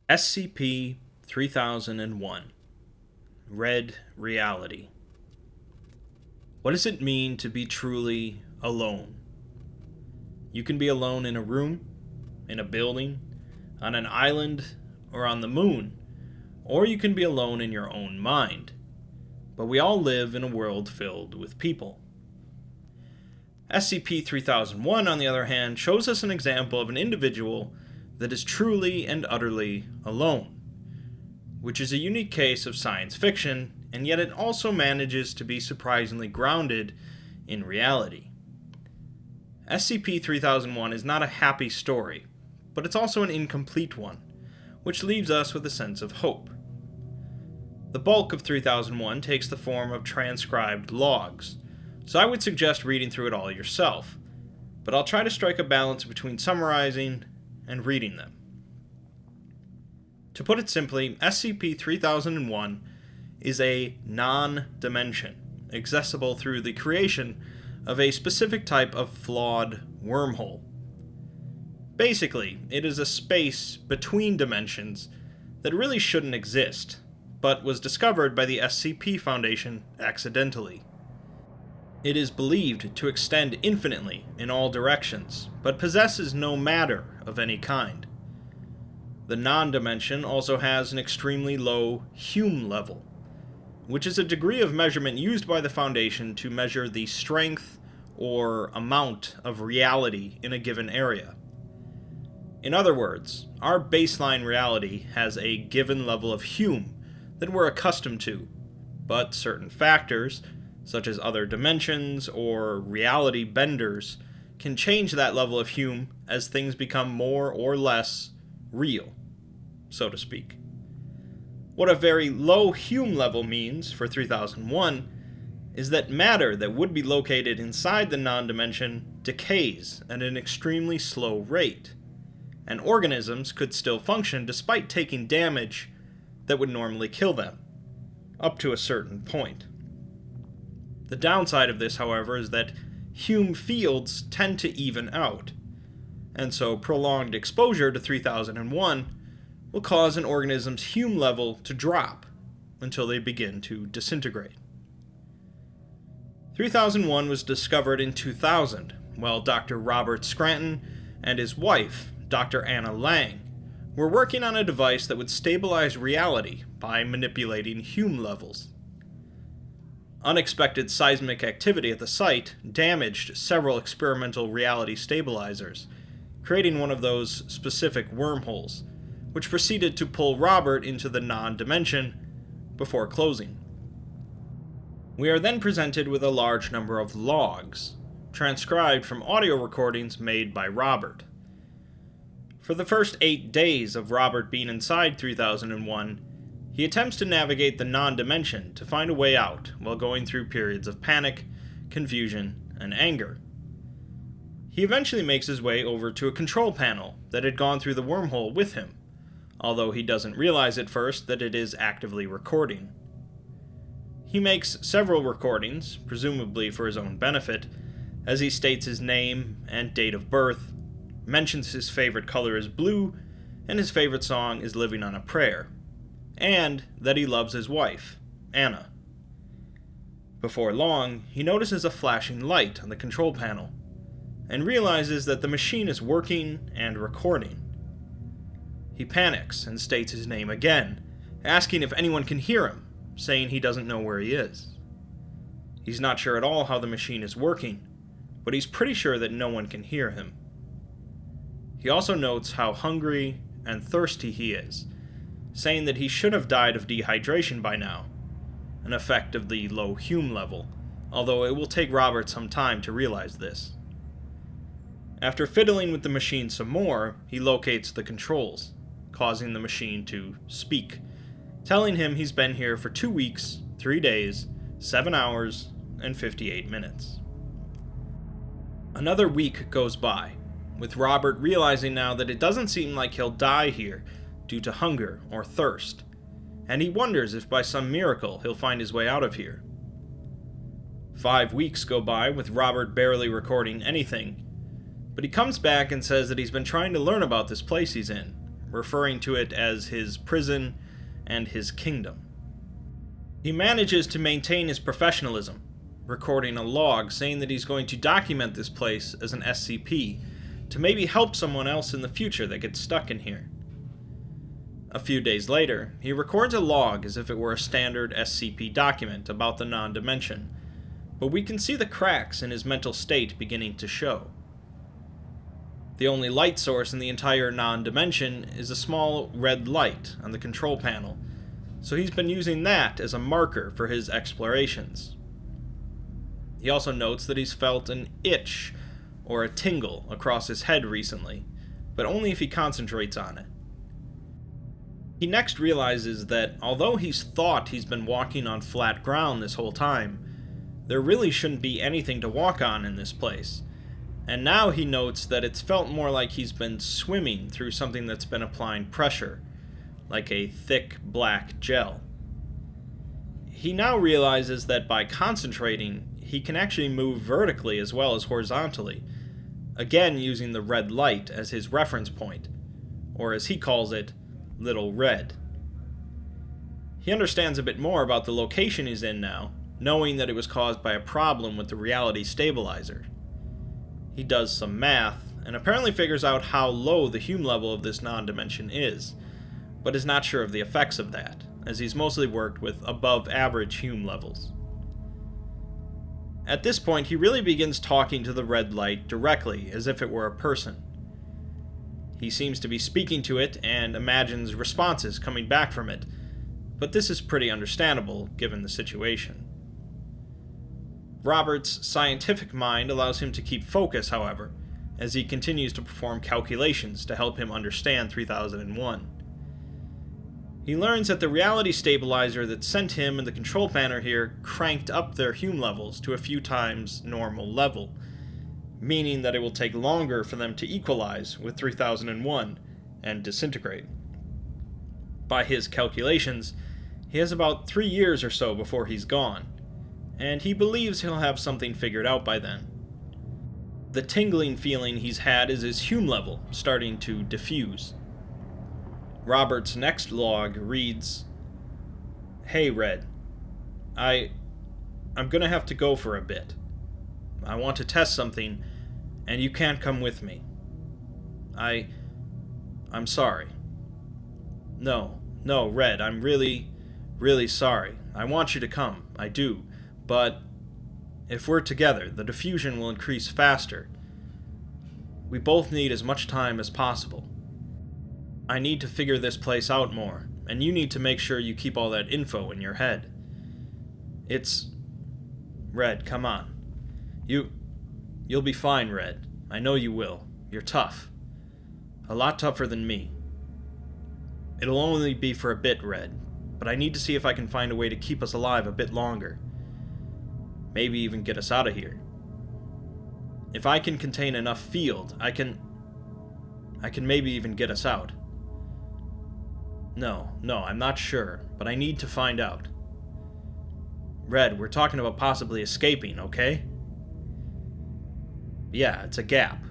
SCP-3001 Red Reality. What does it mean to be truly alone? You can be alone in a room, in a building, on an island, or on the moon, or you can be alone in your own mind. But we all live in a world filled with people. SCP-3001, on the other hand, shows us an example of an individual that is truly and utterly alone, which is a unique case of science fiction, and yet it also manages to be surprisingly grounded in reality. SCP-3001 is not a happy story, but it's also an incomplete one, which leaves us with a sense of hope. The bulk of 3001 takes the form of transcribed logs, so I would suggest reading through it all yourself, but I'll try to strike a balance between summarizing and reading them. To put it simply, SCP-3001 is a non-dimension, accessible through the creation of a specific type of flawed wormhole. Basically, it is a space between dimensions that really shouldn't exist, but was discovered by the SCP Foundation accidentally. It is believed to extend infinitely in all directions, but possesses no matter of any kind. The non-dimension also has an extremely low Hume level, which is a degree of measurement used by the Foundation to measure the strength or amount of reality in a given area. In other words, our baseline reality has a given level of Hume that we're accustomed to, but certain factors, such as other dimensions or reality benders, can change that level of Hume as things become more or less real, so to speak. What a very low Hume level means for 3001 is that matter that would be located inside the non-dimension decays at an extremely slow rate, and organisms could still function despite taking damage that would normally kill them, up to a certain point. The downside of this, however, is that Hume fields tend to even out, and so prolonged exposure to 3001 will cause an organism's Hume level to drop until they begin to disintegrate. 3001 was discovered in 2000, while Dr. Robert Scranton and his wife, Dr. Anna Lang, were working on a device that would stabilize reality by manipulating Hume levels. Unexpected seismic activity at the site damaged several experimental reality stabilizers, creating one of those specific wormholes, which proceeded to pull Robert into the non-dimension before closing. We are then presented with a large number of logs, transcribed from audio recordings made by Robert. For the first 8 days of Robert being inside 3001, he attempts to navigate the non-dimension to find a way out while going through periods of panic, confusion, and anger. He eventually makes his way over to a control panel that had gone through the wormhole with him, although he doesn't realize at first that it is actively recording. He makes several recordings, presumably for his own benefit, as he states his name and date of birth, mentions his favorite color is blue, and his favorite song is Living on a Prayer, and that he loves his wife, Anna. Before long, he notices a flashing light on the control panel, and realizes that the machine is working and recording. He panics and states his name again, asking if anyone can hear him, saying he doesn't know where he is. He's not sure at all how the machine is working, but he's pretty sure that no one can hear him. He also notes how hungry and thirsty he is, saying that he should have died of dehydration by now, an effect of the low Hume level, although it will take Robert some time to realize this. After fiddling with the machine some more, he locates the controls, causing the machine to speak, telling him he's been here for 2 weeks, 3 days, 7 hours, and 58 minutes. Another week goes by, with Robert realizing now that it doesn't seem like he'll die here due to hunger or thirst, and he wonders if by some miracle he'll find his way out of here. 5 weeks go by with Robert barely recording anything, but he comes back and says that he's been trying to learn about this place he's in, referring to it as his prison and his kingdom. He manages to maintain his professionalism, recording a log saying that he's going to document this place as an SCP to maybe help someone else in the future that gets stuck in here. A few days later, he records a log as if it were a standard SCP document about the non-dimension, but we can see the cracks in his mental state beginning to show. The only light source in the entire non-dimension is a small red light on the control panel, so he's been using that as a marker for his explorations. He also notes that he's felt an itch or a tingle across his head recently, but only if he concentrates on it. He next realizes that although he's thought he's been walking on flat ground this whole time, there really shouldn't be anything to walk on in this place, and now he notes that it's felt more like he's been swimming through something that's been applying pressure, like a thick black gel. He now realizes that by concentrating, he can actually move vertically as well as horizontally, again using the red light as his reference point, or as he calls it, Little Red. He understands a bit more about the location he's in now, knowing that it was caused by a problem with the reality stabilizer. He does some math, and apparently figures out how low the Hume level of this non-dimension is, but is not sure of the effects of that, as he's mostly worked with above average Hume levels. At this point, he really begins talking to the red light directly, as if it were a person. He seems to be speaking to it and imagines responses coming back from it, but this is pretty understandable given the situation. Robert's scientific mind allows him to keep focus, however, as he continues to perform calculations to help him understand 3001. He learns that the reality stabilizer that sent him and the control panel here cranked up their Hume levels to a few times normal level, meaning that it will take longer for them to equalize with 3001 and disintegrate. By his calculations, he has about 3 years or so before he's gone, and he believes he'll have something figured out by then. The tingling feeling he's had is his Hume level starting to diffuse. Robert's next log reads, "Hey, Red. I'm gonna have to go for a bit. I want to test something, and you can't come with me. I'm sorry. No, Red, I'm really, really sorry. I want you to come, I do, but if we're together, the diffusion will increase faster. We both need as much time as possible. I need to figure this place out more, and you need to make sure you keep all that info in your head. Red, come on. You'll be fine, Red. I know you will. You're tough. A lot tougher than me. It'll only be for a bit, Red, but I need to see if I can find a way to keep us alive a bit longer. Maybe even get us out of here. If I can contain enough field, I can maybe even get us out. No, I'm not sure, but I need to find out. Red, we're talking about possibly escaping, okay? Yeah, it's a gap.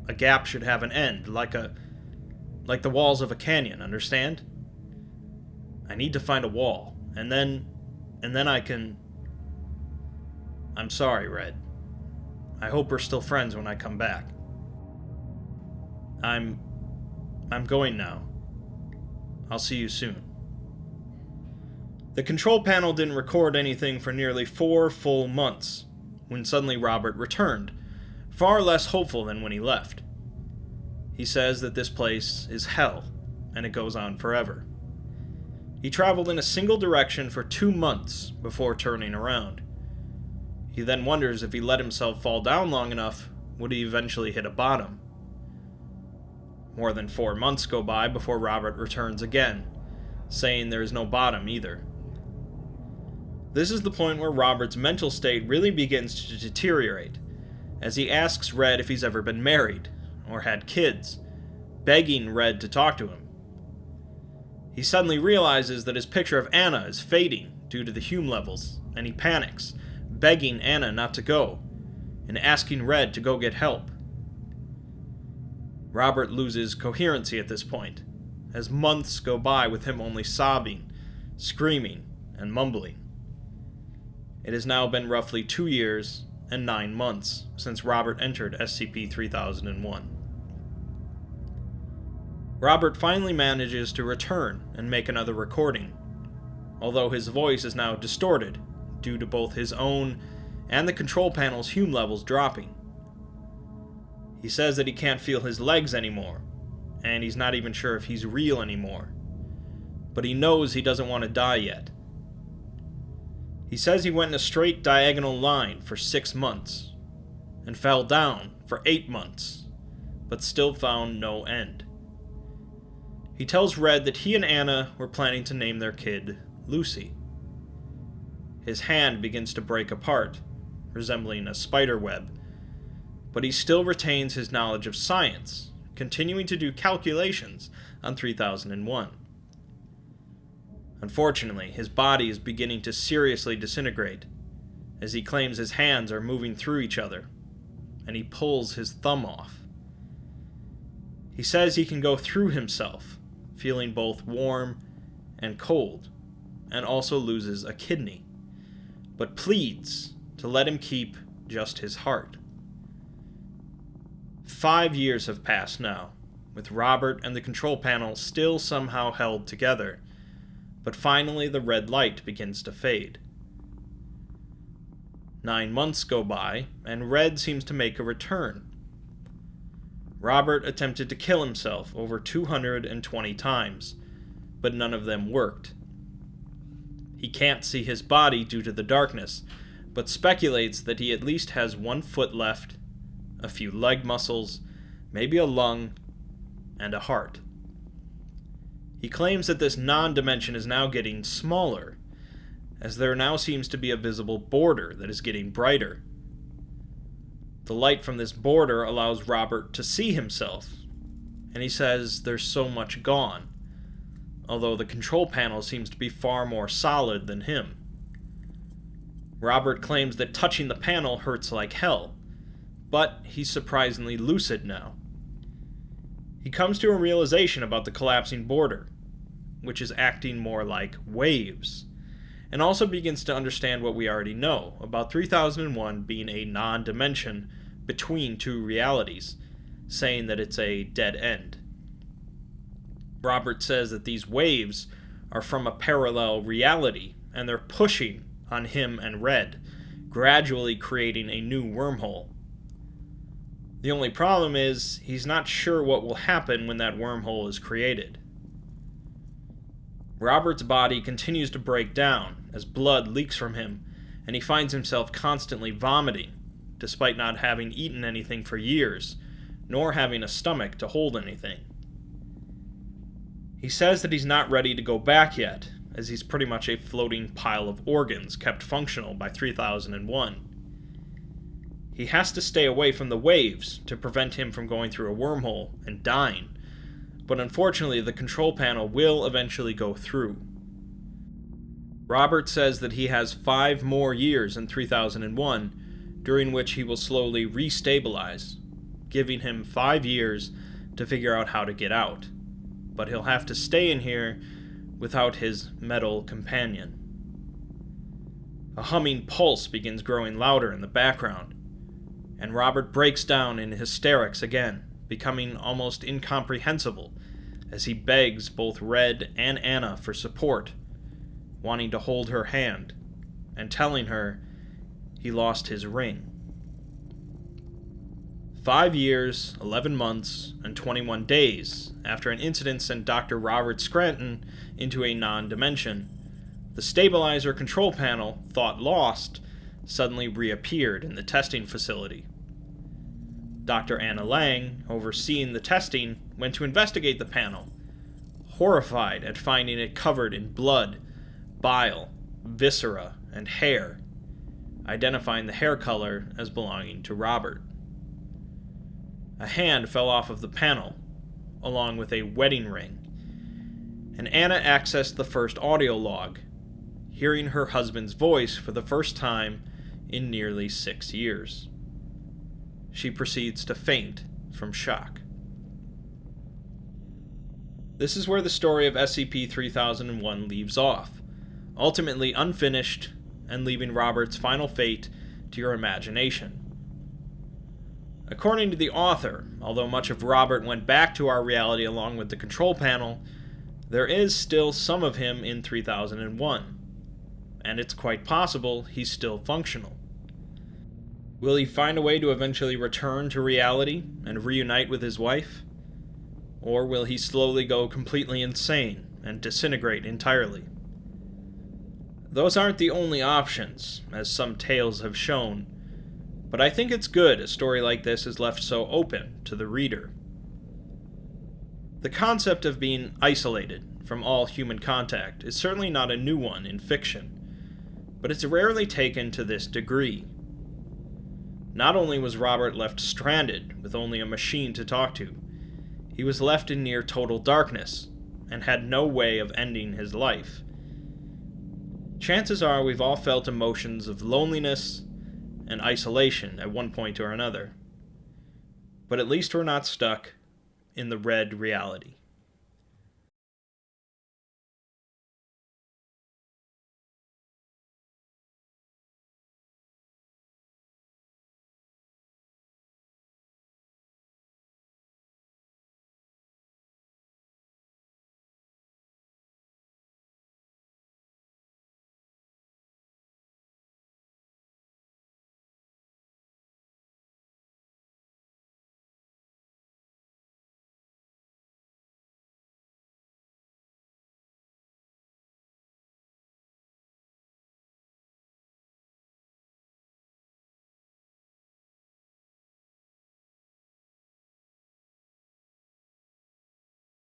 A gap should have an end, like the walls of a canyon, understand? I need to find a wall, and then I can... I'm sorry, Red. I hope we're still friends when I come back. I'm going now. I'll see you soon." The control panel didn't record anything for nearly 4 full months, when suddenly Robert returned, far less hopeful than when he left. He says that this place is hell, and it goes on forever. He traveled in a single direction for 2 months before turning around. He then wonders if he let himself fall down long enough, would he eventually hit a bottom? More than 4 months go by before Robert returns again, saying there is no bottom either. This is the point where Robert's mental state really begins to deteriorate, as he asks Red if he's ever been married, or had kids, begging Red to talk to him. He suddenly realizes that his picture of Anna is fading due to the Hume levels, and he panics, begging Anna not to go, and asking Red to go get help. Robert loses coherency at this point, as months go by with him only sobbing, screaming, and mumbling. It has now been roughly 2 years and 9 months since Robert entered SCP-3001. Robert finally manages to return and make another recording, although his voice is now distorted due to both his own and the control panel's Hume levels dropping. He says that he can't feel his legs anymore, and he's not even sure if he's real anymore, but he knows he doesn't want to die yet. He says he went in a straight diagonal line for 6 months, and fell down for 8 months, but still found no end. He tells Red that he and Anna were planning to name their kid Lucy. His hand begins to break apart, resembling a spider web, but he still retains his knowledge of science, continuing to do calculations on 3001. Unfortunately, his body is beginning to seriously disintegrate, as he claims his hands are moving through each other, and he pulls his thumb off. He says he can go through himself, feeling both warm and cold, and also loses a kidney, but pleads to let him keep just his heart. 5 years have passed now, with Robert and the control panel still somehow held together, but finally the red light begins to fade. 9 months go by, and Red seems to make a return. Robert attempted to kill himself over 220 times, but none of them worked. He can't see his body due to the darkness, but speculates that he at least has 1 foot left, a few leg muscles, maybe a lung, and a heart. He claims that this non-dimension is now getting smaller, as there now seems to be a visible border that is getting brighter. The light from this border allows Robert to see himself, and he says there's so much gone, although the control panel seems to be far more solid than him. Robert claims that touching the panel hurts like hell, but he's surprisingly lucid now. He comes to a realization about the collapsing border, which is acting more like waves, and also begins to understand what we already know about 3001 being a non-dimension between 2 realities, saying that it's a dead end. Robert says that these waves are from a parallel reality, and they're pushing on him and Red, gradually creating a new wormhole. The only problem is, he's not sure what will happen when that wormhole is created. Robert's body continues to break down as blood leaks from him, and he finds himself constantly vomiting, despite not having eaten anything for years, nor having a stomach to hold anything. He says that he's not ready to go back yet, as he's pretty much a floating pile of organs kept functional by 3001. He has to stay away from the waves to prevent him from going through a wormhole and dying, but unfortunately the control panel will eventually go through. Robert says that he has 5 more years in 3001, during which he will slowly restabilize, giving him 5 years to figure out how to get out, but he'll have to stay in here without his metal companion. A humming pulse begins growing louder in the background, and Robert breaks down in hysterics again, becoming almost incomprehensible as he begs both Red and Anna for support, wanting to hold her hand, and telling her he lost his ring. 5 years, 11 months, and 21 days after an incident sent Dr. Robert Scranton into a non-dimension, the stabilizer control panel, thought lost, suddenly reappeared in the testing facility. Dr. Anna Lang, overseeing the testing, went to investigate the panel, horrified at finding it covered in blood, bile, viscera, and hair, identifying the hair color as belonging to Robert. A hand fell off of the panel, along with a wedding ring, and Anna accessed the first audio log, hearing her husband's voice for the first time in nearly 6 years. She proceeds to faint from shock. This is where the story of SCP-3001 leaves off, ultimately unfinished and leaving Robert's final fate to your imagination. According to the author, although much of Robert went back to our reality along with the control panel, there is still some of him in 3001, and it's quite possible he's still functional. Will he find a way to eventually return to reality and reunite with his wife? Or will he slowly go completely insane and disintegrate entirely? Those aren't the only options, as some tales have shown, but I think it's good a story like this is left so open to the reader. The concept of being isolated from all human contact is certainly not a new one in fiction, but it's rarely taken to this degree. Not only was Robert left stranded with only a machine to talk to, he was left in near total darkness and had no way of ending his life. Chances are we've all felt emotions of loneliness and isolation at one point or another, but at least we're not stuck in the red reality.